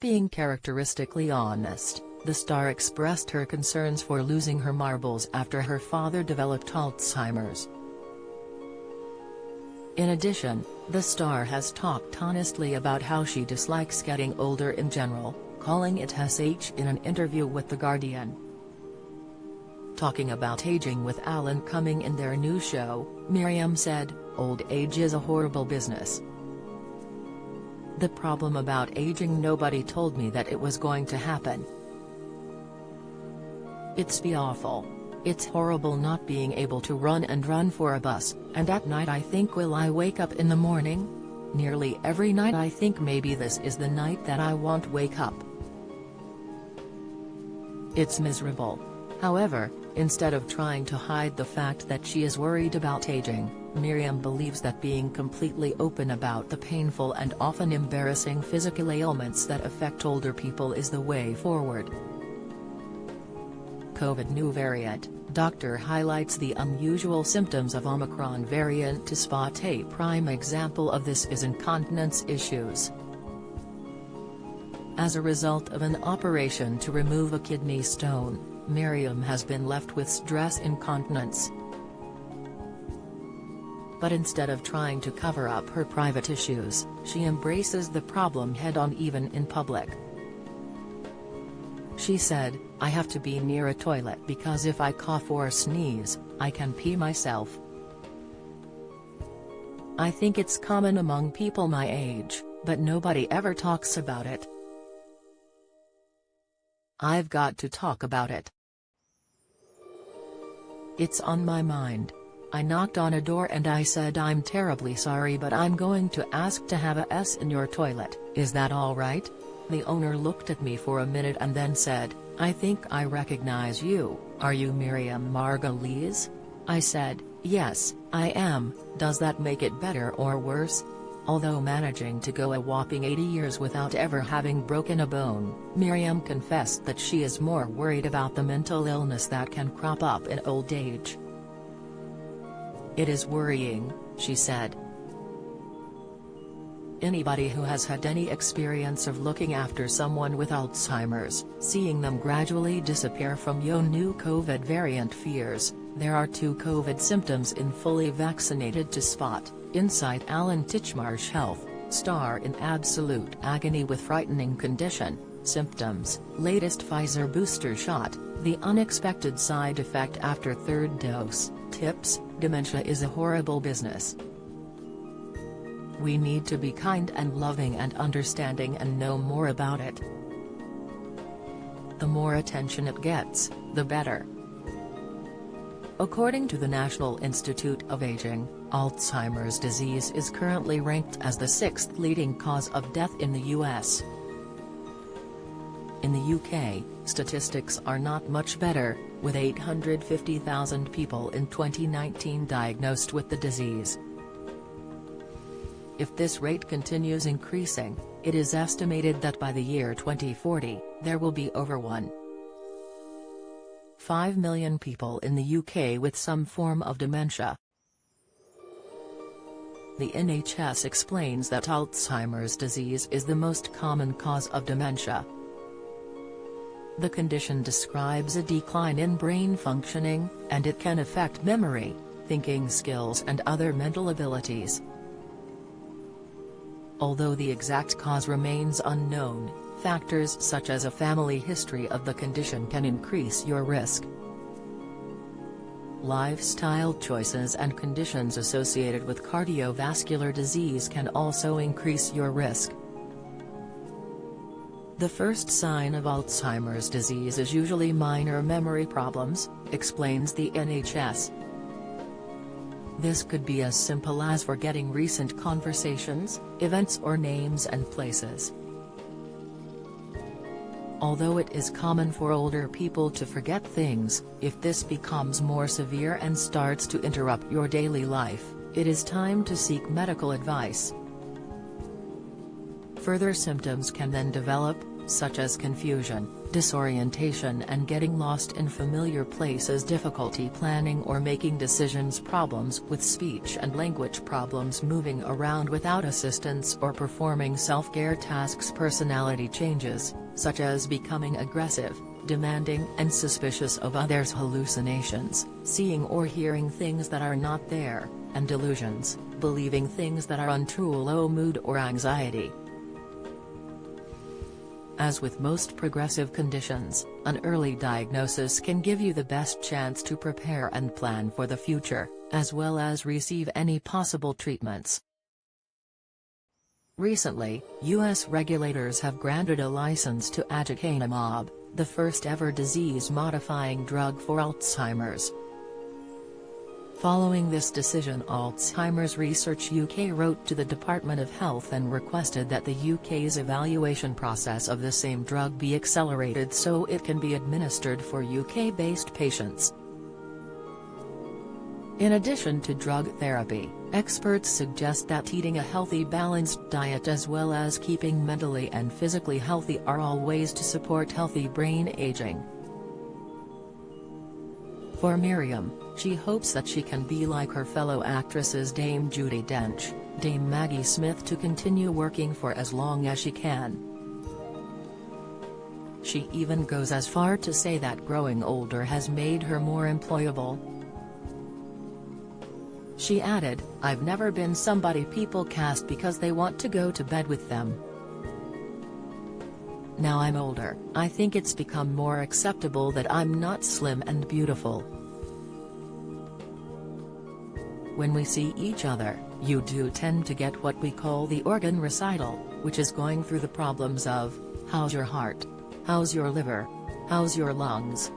being characteristically honest, the star expressed her concerns for losing her marbles after her father developed Alzheimer's. In addition, the star has talked honestly about how she dislikes getting older in general, calling it SH in an interview with The Guardian. Talking about aging with Alan Cumming in their new show, Miriam said, "Old age is a horrible business. The problem about aging, nobody told me that it was going to happen. It's awful. It's horrible not being able to run for a bus, and at night I think, will I wake up in the morning? Nearly every night I think maybe this is the night that I won't wake up. It's miserable." However, instead of trying to hide the fact that she is worried about aging, Miriam believes that being completely open about the painful and often embarrassing physical ailments that affect older people is the way forward. COVID new variant, doctor highlights the unusual symptoms of Omicron variant to spot a prime example of this is incontinence issues. As a result of an operation to remove a kidney stone, Miriam has been left with stress incontinence. But instead of trying to cover up her private issues, she embraces the problem head-on even in public. She said, "I have to be near a toilet because if I cough or sneeze, I can pee myself. I think it's common among people my age, but nobody ever talks about it. I've got to talk about it. It's on my mind. I knocked on a door and I said, I'm terribly sorry, but I'm going to ask to have a S in your toilet, is that all right?" The owner looked at me for a minute and then said, "I think I recognize you, are you Miriam Margolyes?" I said, "Yes, I am, does that make it better or worse?" Although managing to go a whopping 80 years without ever having broken a bone, Miriam confessed that she is more worried about the mental illness that can crop up in old age. "It is worrying," she said. Anybody who has had any experience of looking after someone with Alzheimer's, seeing them gradually disappear from your new COVID variant fears, there are 2 COVID symptoms in fully vaccinated to spot. Insight Alan Titchmarsh Health, star in absolute agony with frightening condition, symptoms, latest Pfizer booster shot, the unexpected side effect after 3rd dose, tips, dementia is a horrible business. We need to be kind and loving and understanding and know more about it. The more attention it gets, the better. According to the National Institute of Aging, Alzheimer's disease is currently ranked as the 6th leading cause of death in the US. In the UK, statistics are not much better, with 850,000 people in 2019 diagnosed with the disease. If this rate continues increasing, it is estimated that by the year 2040, there will be over 1.5 million people in the UK with some form of dementia. The NHS explains that Alzheimer's disease is the most common cause of dementia. The condition describes a decline in brain functioning, and it can affect memory, thinking skills and other mental abilities. Although the exact cause remains unknown, factors such as a family history of the condition can increase your risk. Lifestyle choices and conditions associated with cardiovascular disease can also increase your risk. The first sign of Alzheimer's disease is usually minor memory problems, explains the NHS. This could be as simple as forgetting recent conversations, events or names and places. Although it is common for older people to forget things, if this becomes more severe and starts to interrupt your daily life, it is time to seek medical advice. Further symptoms can then develop, such as confusion, disorientation and getting lost in familiar places, difficulty planning or making decisions, problems with speech and language, problems moving around without assistance or performing self-care tasks, personality changes, such as becoming aggressive, demanding and suspicious of others, hallucinations, seeing or hearing things that are not there, and delusions, believing things that are untrue, low mood or anxiety. As with most progressive conditions, an early diagnosis can give you the best chance to prepare and plan for the future, as well as receive any possible treatments. Recently, U.S. regulators have granted a license to aducanumab, the first ever disease-modifying drug for Alzheimer's. Following this decision, Alzheimer's Research UK wrote to the Department of Health and requested that the UK's evaluation process of the same drug be accelerated so it can be administered for UK-based patients. In addition to drug therapy, experts suggest that eating a healthy, balanced diet as well as keeping mentally and physically healthy are all ways to support healthy brain aging. For Miriam, she hopes that she can be like her fellow actresses Dame Judi Dench, Dame Maggie Smith, to continue working for as long as she can. She even goes as far to say that growing older has made her more employable. She added, "I've never been somebody people cast because they want to go to bed with them. Now I'm older, I think it's become more acceptable that I'm not slim and beautiful. When we see each other, you do tend to get what we call the organ recital, which is going through the problems of, how's your heart? How's your liver? How's your lungs?